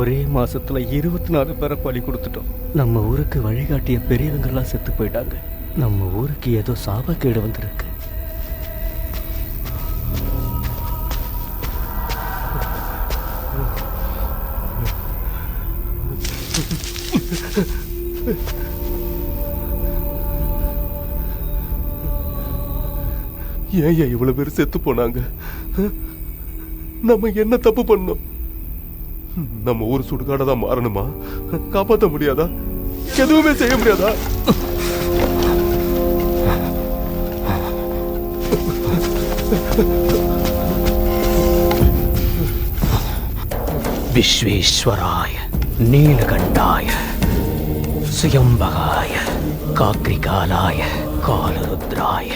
ஒரே மாசத்துல 24 பேரை பலி கொடுத்துட்டோம். நம்ம ஊருக்கு வழிகாட்டிய பெரியவங்கெல்லாம் செத்து போயிட்டாங்க. நம்ம ஊருக்கு ஏதோ சாபக்கேடு வந்திருக்கு. ஏன் இவ்வளவு பேர் செத்து போனாங்க? நம்ம என்ன தப்பு பண்ணோம்? நம்ம ஊர் சுடுகாடதான் மாறணுமா? காப்பாற்ற முடியாதா? எதுவுமே செய்ய முடியாதா? விஸ்வேஸ்வராய நீலகண்டாய சுயம்பகாய காக்ரிகாலாய காலருத்ராய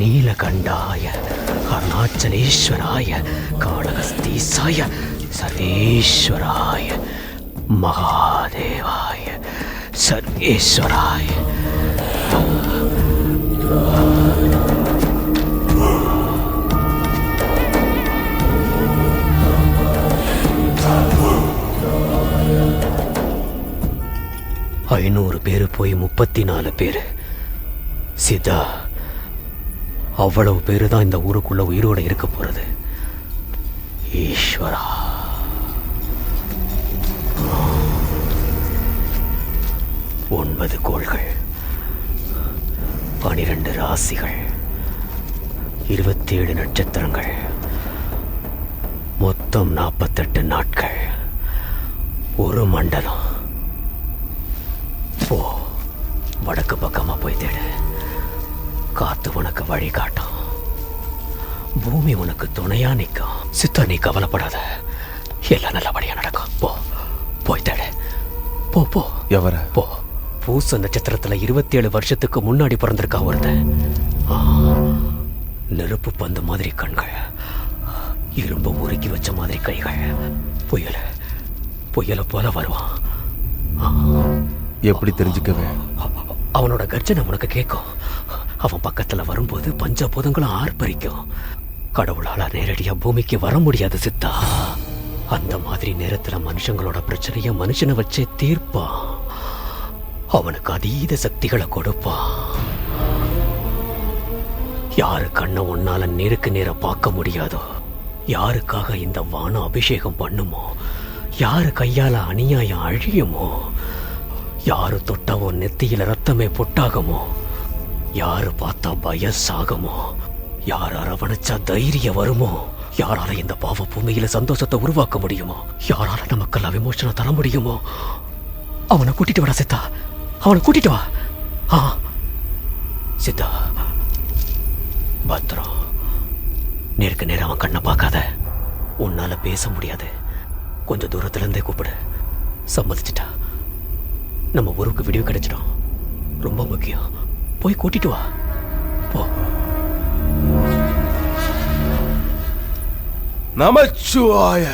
நீலகண்டாய அருணாச்சலேஸ்வராய காளகஸ்தீசாய சர்வேஸ்வராய மகாதேவாய சர்வேஸ்வராய. ஐநூறு பேரு போய் 34 பேரு. சிதா, அவ்வளவு பேரு தான் இந்த ஊருக்குள்ள உயிரோட இருக்க போறது. ஈஸ்வரா, 9 கோள்கள், 12 ராசிகள், 27 நட்சத்திரங்கள், மொத்தம் 48 நாட்கள், ஒரு மண்டலம். போ, வடக்கு பக்கமா போய் தேடு. காத்து உனக்கு வழி காட்டும், பூமி உனக்கு துணையா நிற்கும். சித்தா, நீ கவலைப்படாத, எல்லாம் நல்லபடியா நடக்கும். போ, போய் தேடு. போ போ. எவர? போ. பூச நட்சத்திரத்துல 27 வருஷத்துக்கு முன்னாடி பிறந்திருக்கா ஒருத்தன். நெருப்பு பந்து மாதிரி கண்கள், இரும்பு உருக்கி வச்ச மாதிரி கைகள், புயல போல வருவான். எப்படி தெரிஞ்சுக்கவே? அவனோட கர்ஜனை உனக்கு கேட்கும். அவன் பக்கத்துல வரும்போது பஞ்சபூதங்களும் ஆர்ப்பரிக்கும். கடவுளால நேரடியா பூமிக்கு வர முடியாது சித்தா. அந்த மாதிரி நேரத்துல மனுஷங்களோட பிரச்சனைய மனுஷனை வச்சே தீர்ப்பான். அவனுக்கு அதீத சக்திகளை கொடுப்பான். யாரு கண்ணை உன்னால நேருக்கு நேர பார்க்க முடியாதோ, யாருக்காக இந்த வானம் அபிஷேகம் பண்ணுமோ, யாரு கையால அநியாயம் அழியுமோ, யாரு தொட்டாவோ நெத்தியில ரத்தமே பொட்டாகுமோ, யாரு பார்த்தா பயசாகுமோ, யார் அரவணைச்சா தைரியம் வருமோ, யாரால இந்த பாவ பூமியில சந்தோஷத்தை உருவாக்க முடியுமோ, யாரால நமக்கெல்லாம் விமோசனம் தர முடியுமோ, அவனை கூட்டிட்டு வர சித்தா. அவனை கூட்டிட்டு வா. சித்தா, பத்திரம். நேருக்கு நேரம் அவன் கண்ணை பார்க்காத. உன்னால பேச முடியாது. கொஞ்சம் தூரத்துல இருந்தே கூப்பிடு. சம்மதிச்சிட்டா நம்ம ஊருக்கு விடிவு கிடைச்சிடும். ரொம்ப முக்கியம். போய் கூட்டிட்டு வா. போ. நமச்சிவாய.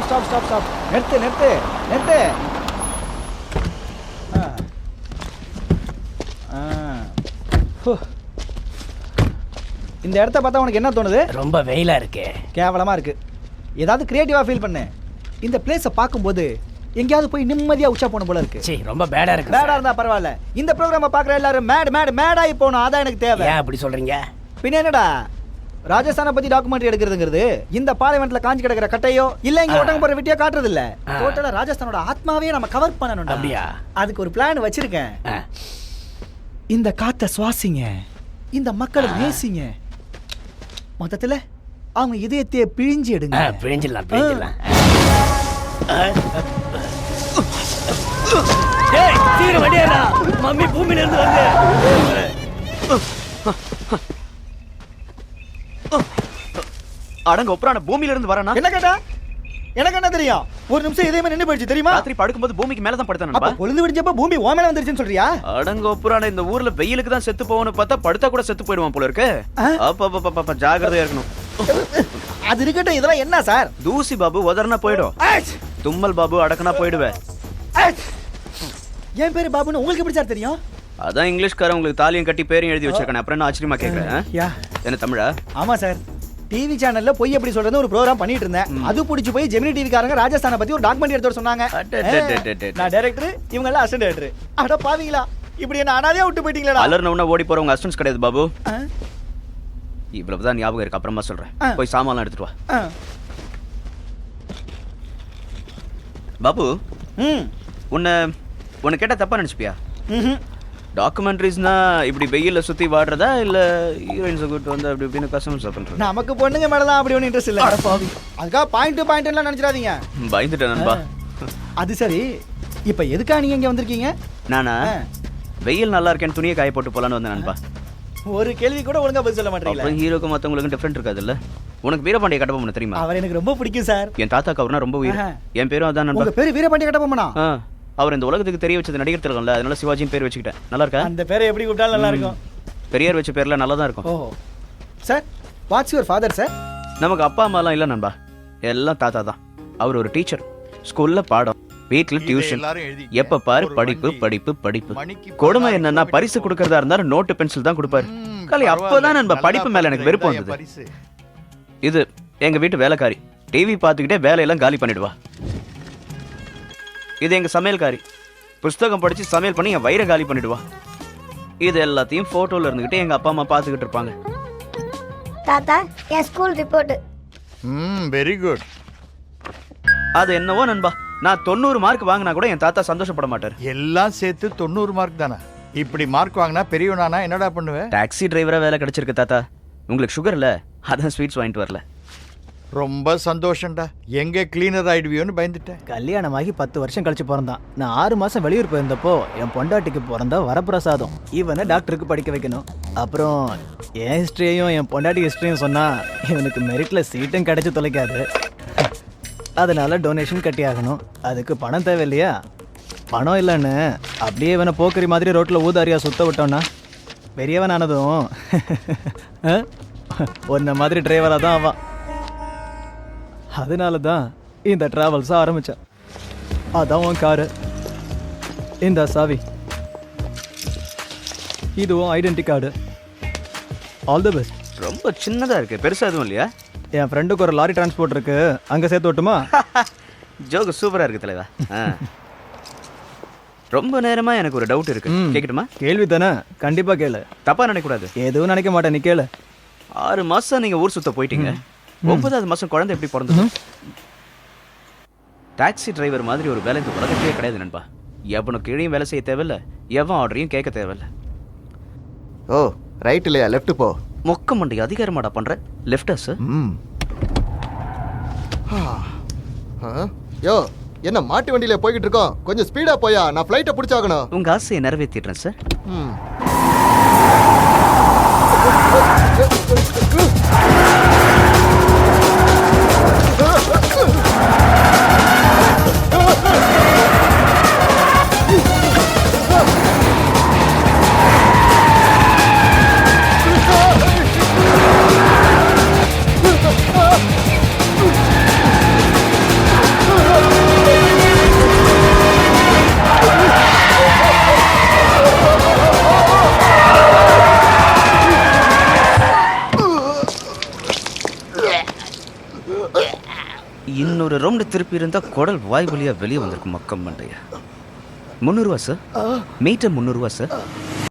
ஸ்டாப். நிறுத்து. இந்த இடத்த பார்த்தா உனக்கு என்ன தோணுது? ரொம்ப வெயிலா இருக்கே. கேவலமா இருக்கு. ஏதாவது கிரியேட்டிவா ஃபீல் பண்ணு. இந்த பிளேஸை பார்க்கும்போது எங்கேயாவது போய் நிம்மதியா உச்சா போன போல இருக்கு. சீ, ரொம்ப பேடா இருக்கு. பேடா இருந்தா பரவாயில்ல. இந்த ப்ரோக்ராமை பார்க்குற எல்லாரும் மேடாகி போகணும். அதான் எனக்கு தேவை. ஏன் அப்படி சொல்றீங்க? பின்ன என்னடா, ராஜஸ்தானை பத்தி டாக்குமெண்ட்ரி எடுக்கிறதுங்கிறது இந்த பார்லிமெண்ட்ல காஞ்சி கிடக்கிற கட்டையோ இல்ல இங்க ஒட்டங்க போற விட்டியோ காட்டுறது இல்ல. டோட்டலா ராஜஸ்தானோட ஆத்மாவே நம்ம கவர் பண்ணணும். அப்படியா? அதுக்கு ஒரு பிளான் வச்சிருக்கேன். இந்த காத்தை சுவாசிங்க, இந்த மக்களை நேசிங்க, மொத்தத்துல அவங்க இதயத்தையே பிழிஞ்சு எடுங்க. பிழிஞ்சிடலாம். டேய், சீக்கிரம் வண்டியாடா. மம்மி பூமியில இருந்து வந்து. அடங்க ஒப்புறான பூமியில இருந்து வரனா? என்ன கேட்டா? எனக்கு என்ன தெரியும்? ஒரு நிமிஷம் இதயமே நின்னு போயிடுச்சு தெரியுமா? ராத்திரி படுக்கும்போது பூமிக்கு மேல தான் படுத்தேன். அப்ப பொழுது விடிஞ்சப்ப பூமி ஓ மேல வந்துருச்சுன்னு சொல்றியா? அடங்க ஒப்புறான இந்த ஊர்ல வெயிலுக்கு தான் செத்து போவன்னு பார்த்தா படுத்தா கூட செத்து போயிடுவான் போல இருக்கு. அப்ப ஜாகிரதையா இருக்கணும். அது இருக்கட்டும், இதெல்லாம் என்ன சார்? தூசி பாபு உதறனா போயிடும். தும்மல் பாபு அடக்கனா போயிடுவேன். என் பேரு பாபுன்னு உங்களுக்கு எப்படி சார் தெரியும்? அதான் இங்கிலீஷ்காரன் உங்களுக்கு தாலியும் கட்டி பேரையும் எழுதி வச்சிருக்கேன். அப்புறம் என்ன ஆச்சரியமா கேக்குறேன்? என்ன தமிழா? ஆமா சார். டிவி சேனல்ல பொய் எப்படி சொல்றது ஒரு ப்ரோகிராம் பண்ணிட்டு இருந்தேன். அது பிடிச்சி போய் ஜெமினி டிவி காரங்க ராஜஸ்தானை பத்தி ஒரு டாக்குமெண்ட்ரி எடுத்து சொன்னாங்க. நான் டைரக்டர், இவங்க எல்லாம் அசிஸ்டன்ட் டைரக்டர். அட பாவீங்களா, இப்படி என்ன அனாதையா விட்டு போயிட்டீங்களா? அலர்னவுனா ஓடி போறவங்க அசிஸ்டன்ஸ் கிடையாது பாபு. இவ்வளவுதான் ஞாபகம் இருக்கு. அப்புறமா சொல்றேன். போய் சாமான்லாம் எடுத்துட்டு வா. பாபு, உன்னை கேட்டா தப்பா நினைச்சுப்பியா? டாக்குமெண்ட்ரிஸ்னா இப்படி வெயில்ல சுத்தி வாடுறதா இல்ல ஹீரோயின்ஸ் கூட்டு வந்து அப்படி இப்படின்னு கஸ்டமர்ஸ் பண்றது? நமக்கு பொண்ணுங்க மேல தான் அப்படி ஒன்றும் இன்ட்ரெஸ்ட் இல்ல. அதுக்காக பாயிண்ட் டு பாயிண்ட் எல்லாம் நினைச்சிடாதீங்க. பயந்துட்டேன் நண்பா. அது சரி, இப்ப எதுக்கா நீங்க இங்க வந்திருக்கீங்க? நானா வெயில் நல்லா இருக்கேன்னு துணியை காய போட்டு போலான்னு வந்தேன் நண்பா. ஒரு கேள்வி கூட ஒழுங்கா பதில் சொல்ல மாட்டீங்களா? அப்புறம் ஹீரோக்கு மத்தவங்களுக்கு டிஃபரெண்ட் இருக்காதுல்ல. உனக்கு வீரபாண்டிய கட்டபொம்மன் தெரியுமா? அவர் எனக்கு ரொம்ப பிடிக்கும் சார். என் தாத்தாக்கு அவர்னா ரொம்ப உயிர். என் பேரும் அதான் நண்பா. உங்க பேரு வீரபாண்டிய கட்டபொம்மனா? அவர் இந்த உலகத்துக்கு தெரிய வச்சது நடிகர் திலகம்ல, அதனால சிவாஜின்னு பேர் வச்சுக்கிட்டேன். நல்லா இருக்கா? அந்த பேரை எப்படி கூப்பிட்டாலும் நல்லா இருக்கும். பெரியார் வச்ச பேர்ல நல்லா தான் இருக்கும். Oh sir, what's your father sir? நமக்கு அப்பா அம்மாலாம் இல்லை நண்பா, எல்லாம் தாத்தா தான். அவர் ஒரு டீச்சர். ஸ்கூல்ல பாடம், வீட்ல டியூஷன், எப்ப பாரு படிப்பு படிப்பு படிப்பு. கொடுமை என்னன்னா பரிசு கொடுக்கறதா இருந்தாலும் நோட்டு பென்சில் தான் கொடுப்பாரு. காலை அப்பதான் நண்பா படிப்பு மேல எனக்கு வெறுப்பு வந்தது. இது எங்க வீட்டு வேலைக்காரி. டிவி பார்த்துக்கிட்டே வேலையெல்லாம் காலி பண்ணிடுவா. இது எங்க சமையல்காரி. புஸ்தகம் படிச்சு சமையல் பண்ணி என் வயிறை காலி பண்ணிடுவா. இது எல்லாத்தையும் போட்டோல இருந்துகிட்டு எங்க அப்பா அம்மா பார்த்துக்கிட்டு இருப்பாங்க. தாத்தா, என் ஸ்கூல் ரிப்போர்ட். Very good. அது என்னவோ நண்பா, நான் 90 மார்க் வாங்கினா கூட என் தாத்தா சந்தோஷப்பட மாட்டார். எல்லாம் சேர்த்து 90 மார்க் தானே? இப்படி மார்க் வாங்கினா பெரியவனானா என்னடா பண்ணுவேன்? டாக்ஸி டிரைவரா வேலை கிடைச்சிருக்கு தாத்தா. உங்களுக்கு சுகர் இல்ல, அதான் ஸ்வீட்ஸ் வாங்கிட்டு வரல. ரொம்ப சந்தோஷம்டா. எங்க கிளீனர் ஆயிடுவியோன்னு பயந்துட்டேன். கல்யாணமாகி 10 வருஷம் கழிச்சு பிறந்தான். நான் 6 மாசம் வெளியூர் போயிருந்தப்போ என் பொண்டாட்டிக்கு பிறந்த வரப்பிரசாதம். இவனை டாக்டருக்கு படிக்க வைக்கணும். அப்புறம் என் ஹிஸ்ட்ரியையும் என் பொண்டாட்டி ஹிஸ்ட்ரியும் சொன்னா இவனுக்கு மெரிட்ல சீட்டும் கிடைச்சி தொலைக்காது. அதனால டொனேஷன் கட்டி ஆகணும். அதுக்கு பணம் தேவை இல்லையா? பணம் இல்லைன்னு அப்படியே இவனை போக்கரி மாதிரி ரோட்டில் ஊதாரியா சுத்த விட்டோன்னா பெரியவன் ஆனதும் ஒன்ன மாதிரி டிரைவராக தான் ஆவான். அதனால தான் இந்த டிராவல்ஸை ஆரம்பித்தேன். அதான் உன் காரு. இந்த சாவி, இதுவும் identity card. All the best. ரொம்ப சின்னதா இருக்கு, பெருசா எதுவும் இல்லையா? என் ஃப்ரெண்டுக்கு ஒரு லாரி டிரான்ஸ்போர்ட் இருக்கு, அங்கே சேர்த்து விட்டுமா? ஜோக்கு சூப்பரா இருக்கு தலைவா. ரொம்ப நேரமா எனக்கு ஒரு டவுட் இருக்கு, கேட்கட்டுமா? கேள்வி தானே, கண்டிப்பா கேளு. தப்பா நினைக்க கூடாது. எதுவும் நினைக்க மாட்டேன், நீ கேளு. 6 மாசம் நீங்க ஊர் சுத்த போயிட்டீங்க. 9வது மாசம் குழந்தை எப்படி பிறந்தது? டாக்ஸி டிரைவர் மாதிரி ஒரு வேலை இந்த உலகத்திலே கிடையாது நண்பா. எவனுக்கு கீழையும் வேலை செய்ய தேவையில்ல, எவன் ஆர்டரையும் கேட்க தேவையில்ல. ஓ ரைட் இல்லையா, லெஃப்ட் போ. மொக்க மண்டி அதிகாரமாடா பண்ற. லெஃப்டா சார்? யோ என்ன மாட்டு வண்டியில போய்கிட்டு இருக்கோம், கொஞ்சம் ஸ்பீடா போயா, நான் ஃப்ளைட்டை பிடிச்சாகணும். உங்க ஆசையை நிறைவேற்றிடுறேன் சார். ஒரு ரவுண்டு திருப்பி இருந்தா குடல் வாய் வழியா வெளியே வந்திருக்கும் மக்கம் மண்டைய. 300 ரூபா சார். மீட்டர் 300 ரூபா சார்.